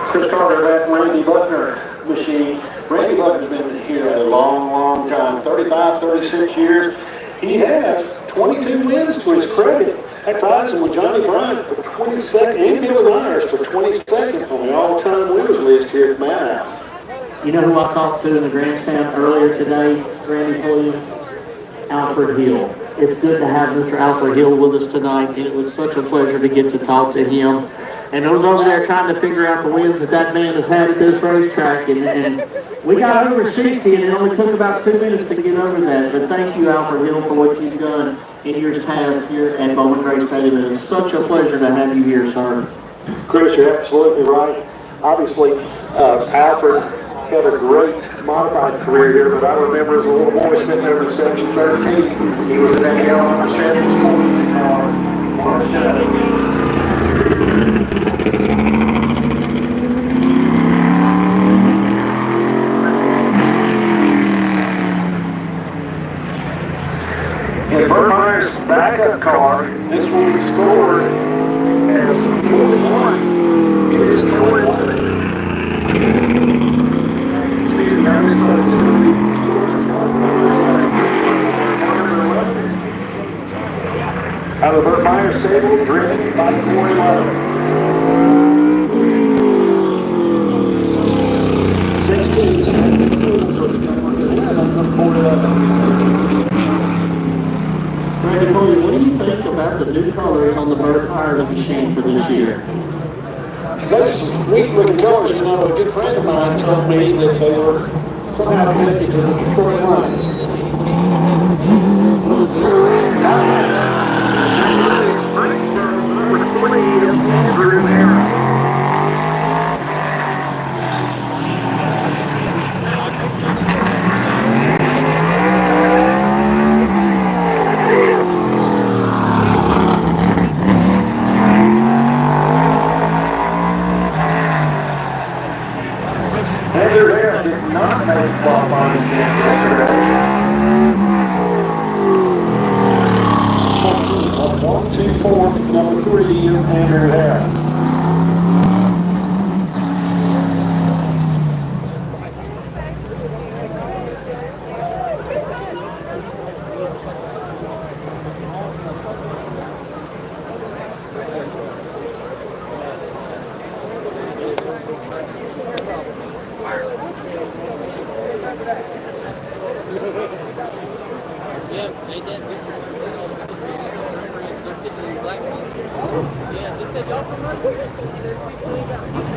Speaker 1: Chris Carter, that Randy Butler machine. Randy Butler's been here a long, long time, 35, 36 years. He has 22 wins to his credit. That ties him with Johnny Bryant for 22nd and Billy Myers for 22nd on the all-time winners list here at the Madhouse.
Speaker 2: You know who I talked to in the grandstand earlier today, Randy Williams? Alfred Hill. It's good to have Mr. Alfred Hill with us tonight, and it was such a pleasure to get to talk to him. And I was over there trying to figure out the wins that man has had at this racetrack, and we got over 60, and it only took about 2 minutes to get over that. But thank you, Alfred Hill, for what you've done in years past here at Bowman Race Stadium. It's such a pleasure to have you here, sir.
Speaker 1: Chris, you're absolutely right. Obviously, Alfred had a great modified career here, but I remember as a little boy sitting there in section 13, he was in that yellow number 7 sporting car. And Bert Meyer's backup car, this will be scored as 41. It is 41. Out of the Bert Meyers stable, driven by Corey Love. 16
Speaker 2: Randy Williams, what do you think about the new colors on the Bert Meyers machine for this year?
Speaker 1: Those neat-looking colors, you know, a good friend of mine told me that they were somehow connected to the Detroit Lions. Andrew Hare did not make qualifying yesterday. 1-2-4, number 3, Andrew Hare.
Speaker 4: Yeah, they did. They're sitting in black seats. Yeah, they said y'all come run here. There's people who got seats.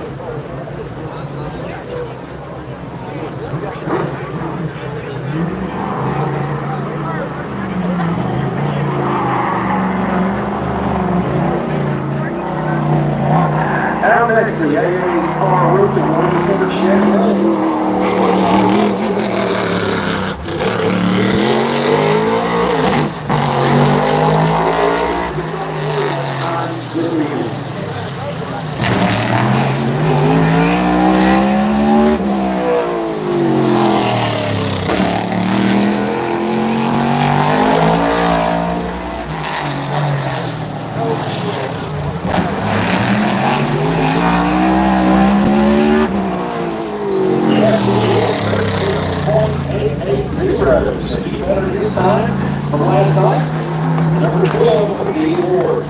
Speaker 1: Out next, the AA car roofing one for Chevrolet. Better this time from last time. Number 12, the award.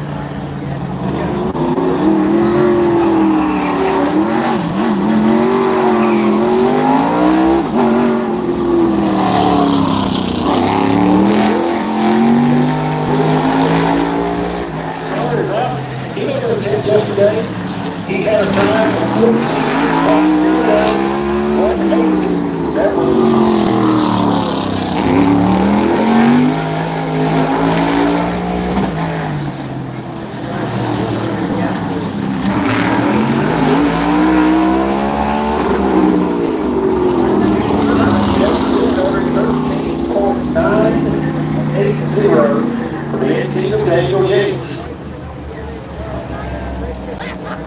Speaker 1: He made an attempt yesterday. He had a time of 14.018. That was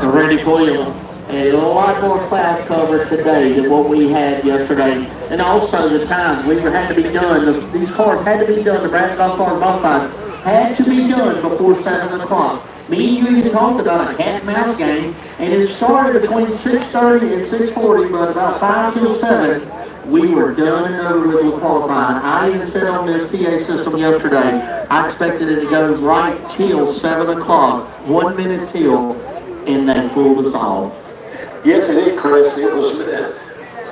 Speaker 2: Randy Williams, a lot more class cover today than what we had yesterday. And also the time, had to be done, these cars had to be done, the Brad Golf car modified had to be done before 7 o'clock. Me and you talked about a cat and mouse game, and it started between 6:30 and 6:40, but about 5 till 7, we were done and over with qualifying. I even said on this PA system yesterday, I expected it to go right till 7 o'clock, 1 minute till, and they fooled us all.
Speaker 1: Yes, it did, Chris. It was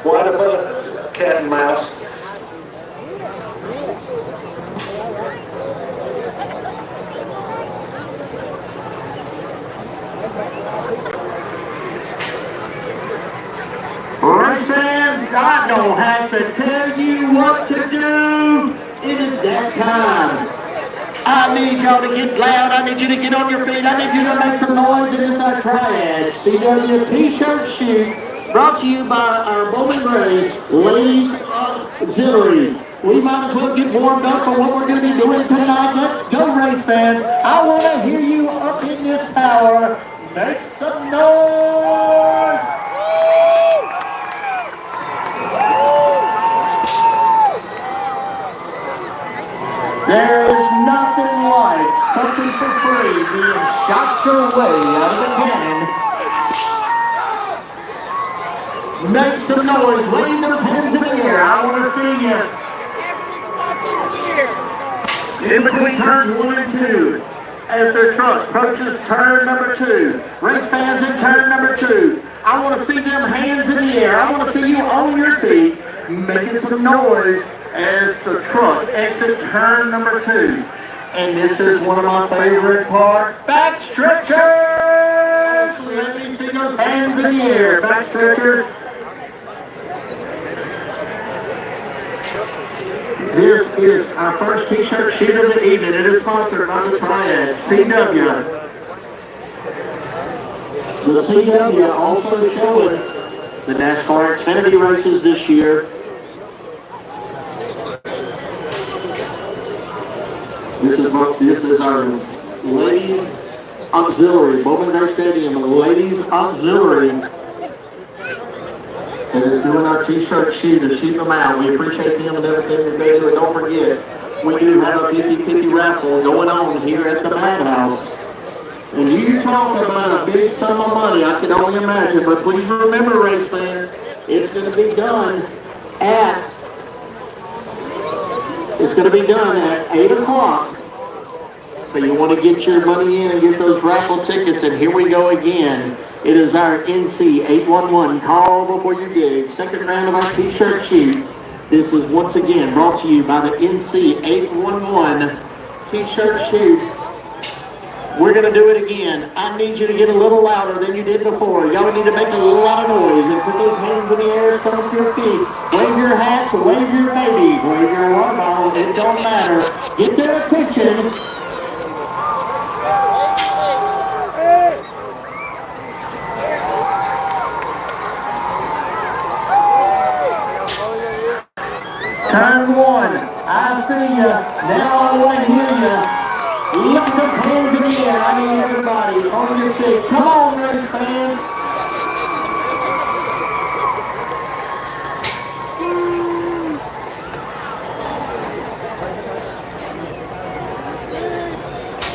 Speaker 1: quite a cat and mouse.
Speaker 2: Race fans, I don't have to tell you what to do. It is that time. I need y'all to get loud. I need you to get on your feet. I need you to make some noise in this triad. CW T-shirt shoot brought to you by our Bowman Ladies Auxiliary. We might as well get warmed up for what we're going to be doing tonight. Let's go, race fans. I want to hear you up in this tower. Make some noise. There is nothing like something for free being shot your way out of the cannon. Make some noise, wave those hands in the air. I want to see you. In between turns 1 and 2, as their truck approaches turn number 2. Race fans in turn number 2. I want to see them hands in the air. I want to see you on your feet, making some noise as the truck exits turn number 2. And this is one of my favorite parts, back stretchers! Let me see those hands in the air, back stretchers. This is our first T-shirt shoot of the evening. It is sponsored by the Triad, CW. The CW also showing the NASCAR Xfinity races this year. This is our Ladies Auxiliary, Bowman Stadium, Ladies Auxiliary. That is doing our T-shirt shoot and shooting them out. We appreciate them and everything that they do. And don't forget, we do have a 50-50 raffle going on here at the Madhouse. And you talk about a big sum of money, I can only imagine. But please remember, race fans, it's going to be done at 8 o'clock. So you want to get your money in and get those raffle tickets, and here we go again. It is our NC 811 call before you dig. Second round of our T-shirt shoot. This is once again brought to you by the NC 811 T-shirt shoot. We're going to do it again. I need you to get a little louder than you did before. Y'all need to make a lot of noise and put those hands in the air, stomp your feet. Wave your hats, wave your babies, wave your water bottle. It don't matter. Get their attention. Turn 1, I see you. Now I want to hear you. Lift those hands in the air. I need everybody on your feet. Come on, race fans.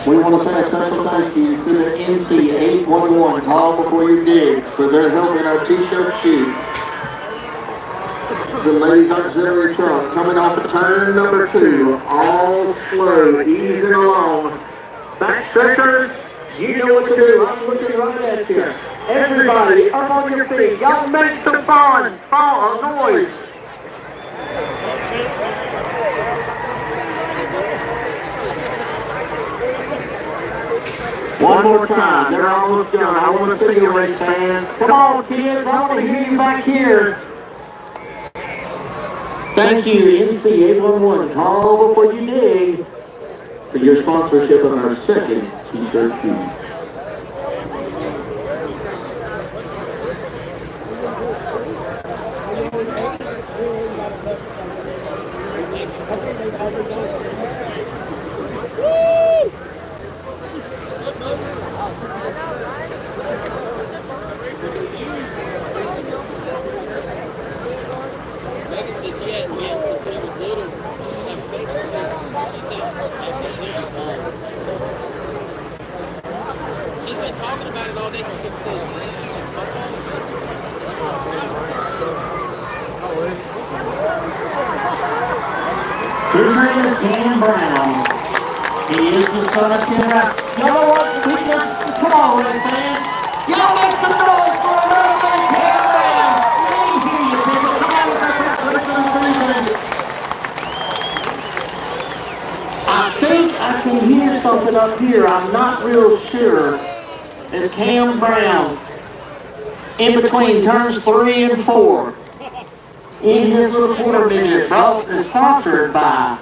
Speaker 2: We want to say a special thank you to the NC 811 call before you dig for their help in our T-shirt shoot. The Ladies Auxiliary truck coming off of turn number 2, all slow, easing along. Back stretchers, you know what to do. I'm looking right at you. Everybody, up on your feet. Y'all make some noise. One more time. They're almost done. I want to see you, race fans. Come on, kids. I want to hear you back here. Thank you, NC 811. Call before you dig for your sponsorship of our second T-shirt shoot.
Speaker 4: She's been talking about it all day.
Speaker 2: His name is Cam Brown. He is the son of Tim Brown. You know what? Come on, Red fans. Y'all make some noise for a little bit, Tim Brown. Let me hear you, people. Come on, I think I can hear something up here. I'm not real sure. It's Cam Brown in between turns 3 and 4. In his little quarter midget, brought and sponsored by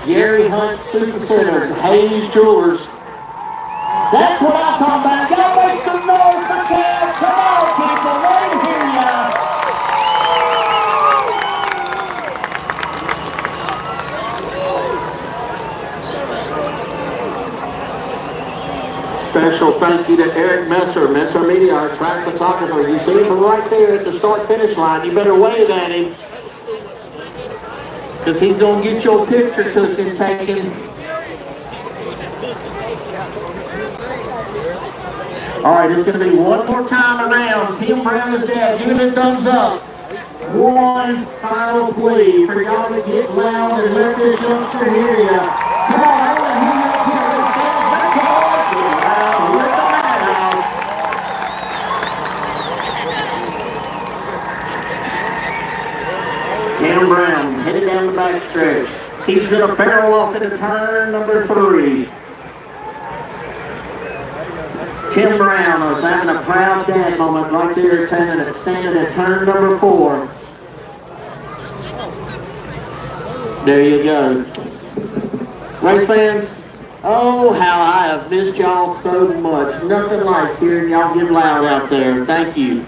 Speaker 2: Gary Hunt Super Center, Hayes Jewelers. That's what I'm talking about. Y'all make some noise for Cam. Come on, people. Let me hear ya. Special thank you to Eric Messer, Messer Media, our track photographer. You see him right there at the start-finish line. You better wave at him, because he's going to get your picture took and taken. All right, it's going to be one more time around. Tim Brown is dead. Give him a thumbs up. One final plea for y'all to get loud and let this youngster hear you. Come on, I want to hear you up here. Come on, get loud with the madhouse. Tim Brown headed down the back stretch. He's going to barrel off into turn number 3. Tim Brown is having a proud dad moment right there, standing at turn number 4. There you go. Race fans, oh, how I have missed y'all so much. Nothing like hearing y'all get loud out there. Thank you.